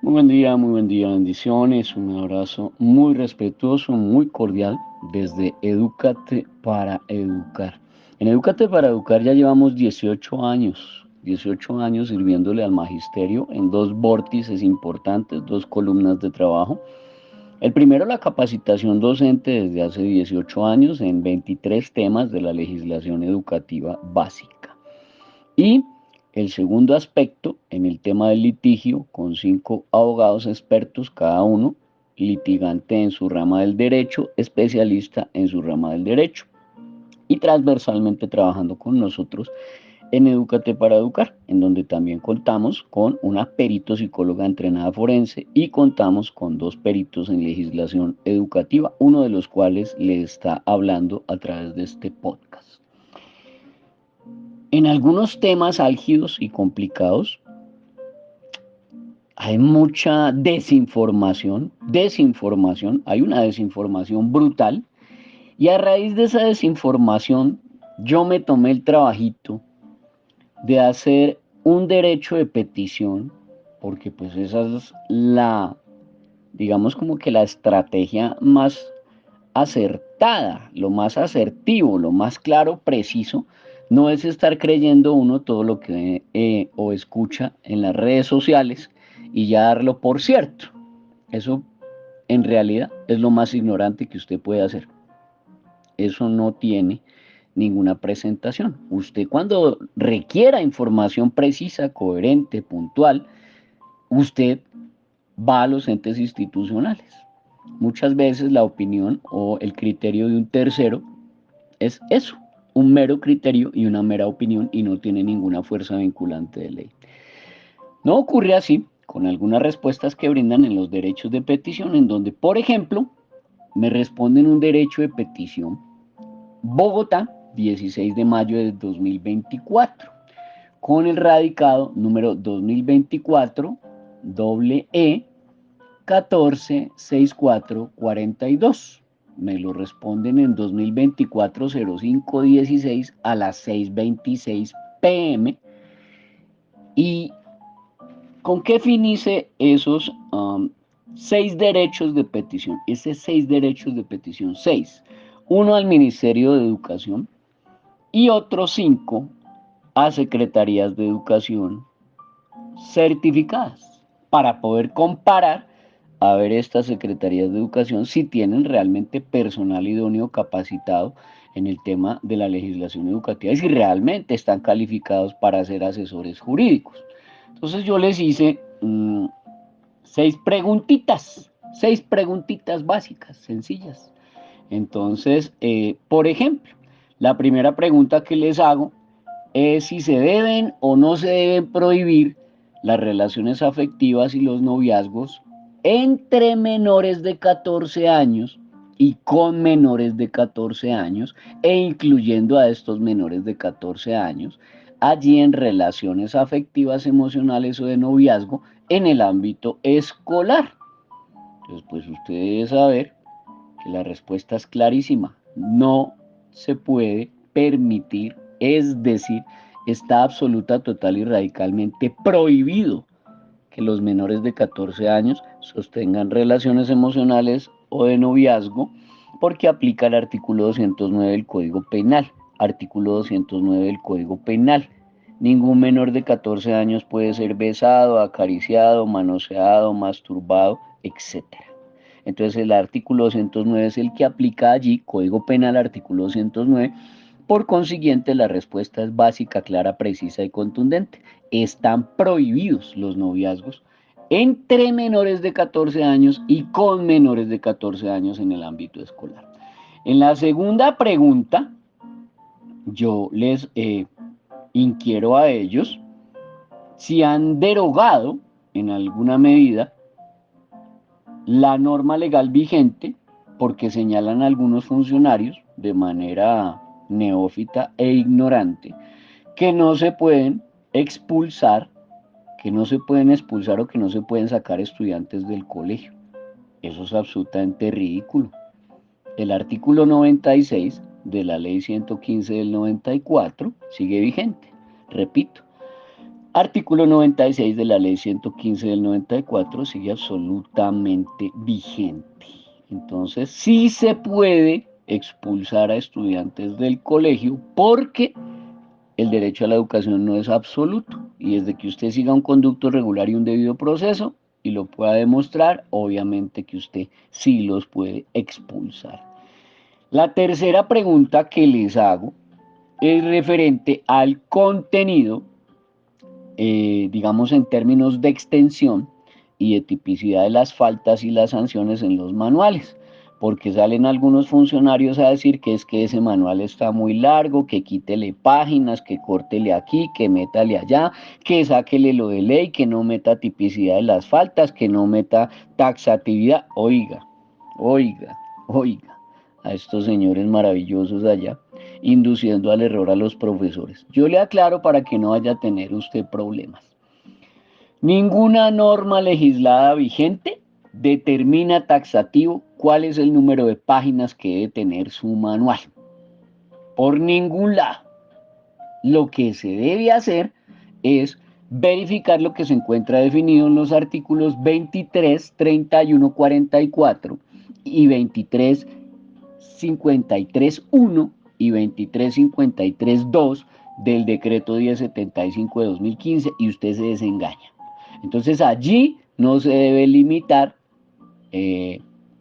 Muy buen día, bendiciones, un abrazo muy respetuoso, muy cordial desde Edúcate para Educar. En Edúcate para Educar ya llevamos 18 años sirviéndole al magisterio en dos vórtices importantes, dos columnas de trabajo. El primero, la capacitación docente desde hace 18 años en 23 temas de la legislación educativa básica. Y el segundo aspecto, en el tema del litigio, con 5 abogados expertos cada uno, litigante en su rama del derecho, especialista en su rama del derecho, y transversalmente trabajando con nosotros en Edúcate para Educar, en donde también contamos con una perito psicóloga entrenada forense y contamos con dos peritos en legislación educativa, uno de los cuales le está hablando a través de este podcast. En algunos temas álgidos y complicados hay mucha desinformación, hay una desinformación brutal y a raíz de esa desinformación yo me tomé el trabajito de hacer un derecho de petición, porque pues esa es digamos como que la estrategia más acertada, lo más asertivo, lo más claro, preciso, no es estar creyendo uno todo lo que o escucha en las redes sociales y ya darlo por cierto. Eso en realidad es lo más ignorante que usted puede hacer. Eso no tiene ninguna presentación. Usted cuando requiera información precisa, coherente, puntual, usted va a los entes institucionales. Muchas veces la opinión o el criterio de un tercero es eso, un mero criterio y una mera opinión y no tiene ninguna fuerza vinculante de ley. No ocurre así con algunas respuestas que brindan en los derechos de petición, en donde, por ejemplo, me responden un derecho de petición Bogotá, 16 de mayo de 2024, con el radicado número 2024 E 146442. Me lo responden en 2024 0516 a las 6:26 pm. ¿Y con qué fin hice esos 6 derechos de petición? Esos 6 derechos de petición, 6. Uno al Ministerio de Educación y otros 5 a secretarías de educación certificadas para poder comparar a ver estas secretarías de educación si tienen realmente personal idóneo capacitado en el tema de la legislación educativa y si realmente están calificados para ser asesores jurídicos. Entonces yo les hice 6 preguntitas básicas, sencillas. Entonces, por ejemplo, la primera pregunta que les hago es si se deben o no se deben prohibir las relaciones afectivas y los noviazgos entre menores de 14 años y con menores de 14 años e incluyendo a estos menores de 14 años allí en relaciones afectivas, emocionales o de noviazgo en el ámbito escolar. Entonces, pues usted debe saber que la respuesta es clarísima. No se puede permitir, es decir, está absoluta, total y radicalmente prohibido que los menores de 14 años sostengan relaciones emocionales o de noviazgo porque aplica el artículo 209 del Código Penal. Artículo 209 del Código Penal. Ningún menor de 14 años puede ser besado, acariciado, manoseado, masturbado, etcétera. Entonces el artículo 209 es el que aplica allí, Código Penal, artículo 209. Por consiguiente, la respuesta es básica, clara, precisa y contundente. Están prohibidos los noviazgos entre menores de 14 años y con menores de 14 años en el ámbito escolar. En la segunda pregunta, yo les inquiero a ellos si han derogado en alguna medida la norma legal vigente, porque señalan algunos funcionarios de manera neófita e ignorante que no se pueden expulsar, que no se pueden expulsar o que no se pueden sacar estudiantes del colegio. Eso es absolutamente ridículo. El artículo 96 de la ley 115 del 94 sigue vigente. Repito, Artículo 96 de la ley 115 del 94 sigue absolutamente vigente. Entonces, sí se puede expulsar a estudiantes del colegio porque el derecho a la educación no es absoluto y desde que usted siga un conducto regular y un debido proceso y lo pueda demostrar, obviamente que usted sí los puede expulsar. La tercera pregunta que les hago es referente al contenido, digamos en términos de extensión y de tipicidad de las faltas y las sanciones en los manuales, porque salen algunos funcionarios a decir que es que ese manual está muy largo, que quítele páginas, que córtele aquí, que métale allá, que sáquele lo de ley, que no meta tipicidad de las faltas, que no meta taxatividad. Oiga, oiga, oiga a estos señores maravillosos allá, induciendo al error a los profesores. Yo le aclaro para que no vaya a tener usted problemas. Ninguna norma legislada vigente determina taxativo cuál es el número de páginas que debe tener su manual. Por ningún lado. Lo que se debe hacer es verificar lo que se encuentra definido en los artículos 23, 31, 44 y 23, 53.1 y 23.53.2 del decreto 1075 de 2015 y usted se desengaña. Entonces allí no se debe limitar,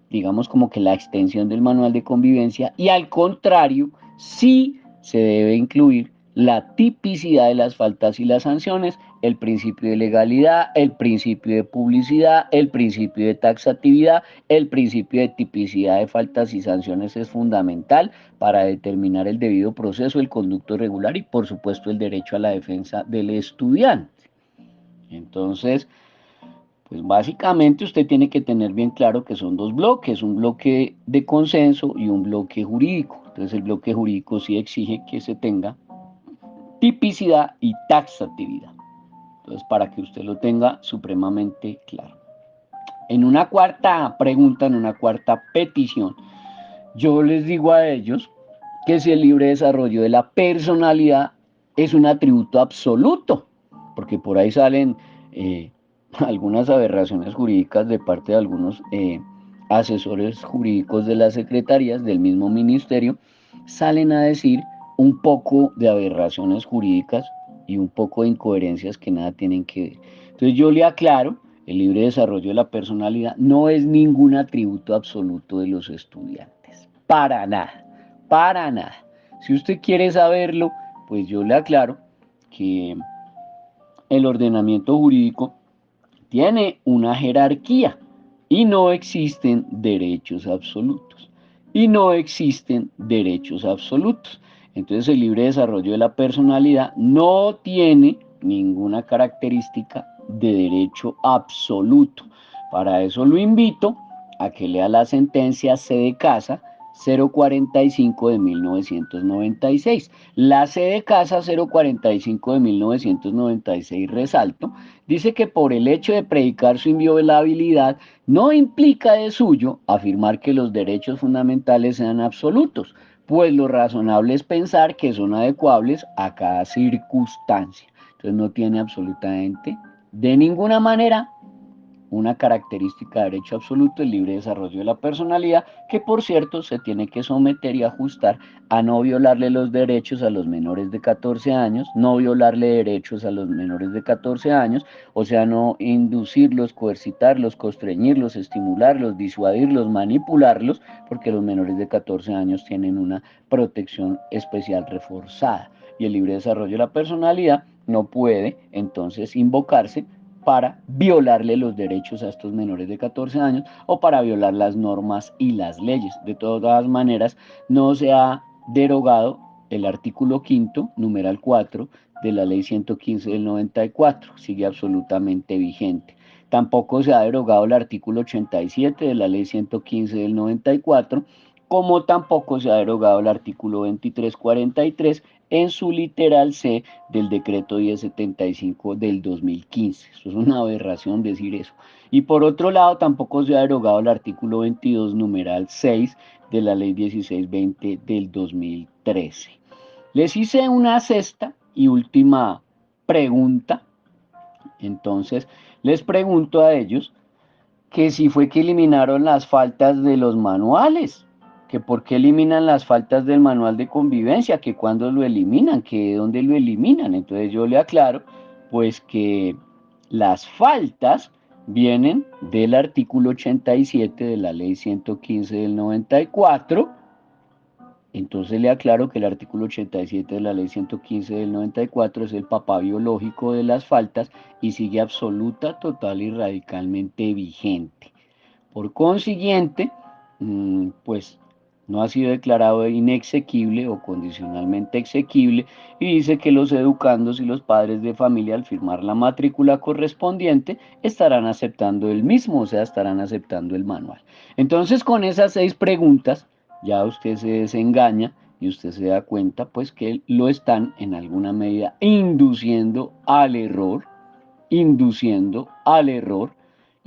digamos como que la extensión del manual de convivencia y al contrario, sí se debe incluir la tipicidad de las faltas y las sanciones, el principio de legalidad, el principio de publicidad, el principio de taxatividad, el principio de tipicidad de faltas y sanciones es fundamental para determinar el debido proceso, el conducto regular y por supuesto el derecho a la defensa del estudiante. Entonces, pues básicamente usted tiene que tener bien claro que son dos bloques, un bloque de consenso y un bloque jurídico. Entonces el bloque jurídico sí exige que se tenga tipicidad y taxatividad. Entonces para que usted lo tenga supremamente claro. En una cuarta pregunta, en una cuarta petición, yo les digo a ellos que si el libre desarrollo de la personalidad es un atributo absoluto, porque por ahí salen algunas aberraciones jurídicas de parte de algunos asesores jurídicos de las secretarías del mismo ministerio, salen a decir un poco de aberraciones jurídicas y un poco de incoherencias que nada tienen que ver. Entonces yo le aclaro, el libre desarrollo de la personalidad no es ningún atributo absoluto de los estudiantes, para nada, para nada. Si usted quiere saberlo, pues yo le aclaro que el ordenamiento jurídico tiene una jerarquía y no existen derechos absolutos. Y no existen derechos absolutos. Entonces el libre desarrollo de la personalidad no tiene ninguna característica de derecho absoluto. Para eso lo invito a que lea la sentencia C de casa 045 de 1996. La C de casa 045 de 1996, resalto, dice que por el hecho de predicar su inviolabilidad no implica de suyo afirmar que los derechos fundamentales sean absolutos, pues lo razonable es pensar que son adecuables a cada circunstancia. Entonces no tiene absolutamente de ninguna manera una característica de derecho absoluto, el libre desarrollo de la personalidad, que por cierto se tiene que someter y ajustar a no violarle los derechos a los menores de 14 años, no violarle derechos a los menores de 14 años, o sea, no inducirlos, coercitarlos, constreñirlos, estimularlos, disuadirlos, manipularlos, porque los menores de 14 años tienen una protección especial reforzada. Y el libre desarrollo de la personalidad no puede entonces invocarse para violarle los derechos a estos menores de 14 años o para violar las normas y las leyes. De todas maneras, no se ha derogado el artículo quinto, numeral 4, de la ley 115 del 94, sigue absolutamente vigente. Tampoco se ha derogado el artículo 87 de la ley 115 del 94, como tampoco se ha derogado el artículo 2343 en su literal C del decreto 1075 del 2015. Eso es una aberración decir eso. Y por otro lado, tampoco se ha derogado el artículo 22, numeral 6 de la ley 1620 del 2013. Les hice una sexta y última pregunta Entonces, les pregunto a ellos que si fue que eliminaron las faltas de los manuales, que por qué eliminan las faltas del manual de convivencia, que cuando lo eliminan, que dónde lo eliminan. Entonces yo le aclaro, pues que las faltas vienen del artículo 87 de la ley 115 del 94. Entonces le aclaro que el artículo 87 de la ley 115 del 94 es el papá biológico de las faltas y sigue absoluta, total y radicalmente vigente. Por consiguiente, pues no ha sido declarado inexequible o condicionalmente exequible y dice que los educandos y los padres de familia al firmar la matrícula correspondiente estarán aceptando el mismo, o sea, estarán aceptando el manual. Entonces, con esas 6 preguntas, ya usted se desengaña y usted se da cuenta pues que lo están en alguna medida induciendo al error, y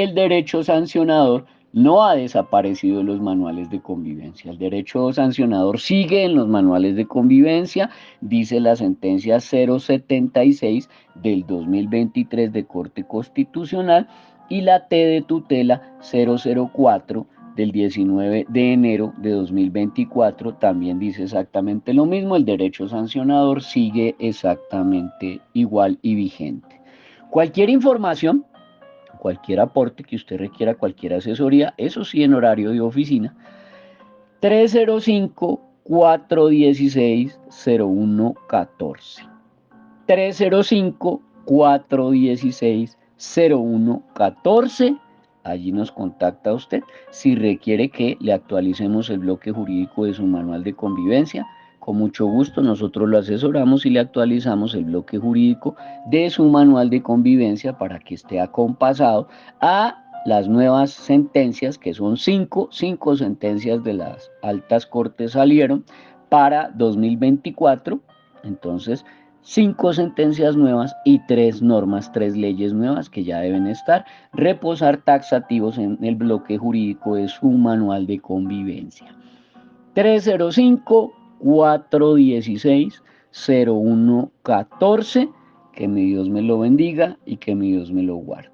el derecho sancionador no ha desaparecido de los manuales de convivencia. El derecho sancionador sigue en los manuales de convivencia, dice la sentencia 076 del 2023 de Corte Constitucional y la T de tutela 004 del 19 de enero de 2024 también dice exactamente lo mismo. El derecho sancionador sigue exactamente igual y vigente. Cualquier información, cualquier aporte que usted requiera, cualquier asesoría, eso sí en horario de oficina, 305-416-0114. 305-416-0114. Allí nos contacta usted si requiere que le actualicemos el bloque jurídico de su manual de convivencia. Con mucho gusto nosotros lo asesoramos y le actualizamos el bloque jurídico de su manual de convivencia para que esté acompasado a las nuevas sentencias, que son cinco sentencias de las altas cortes salieron para 2024. Entonces, 5 sentencias nuevas y 3 normas, 3 leyes nuevas que ya deben estar, reposar taxativos en el bloque jurídico de su manual de convivencia. 305-416-0114. Que mi Dios me lo bendiga y que mi Dios me lo guarde.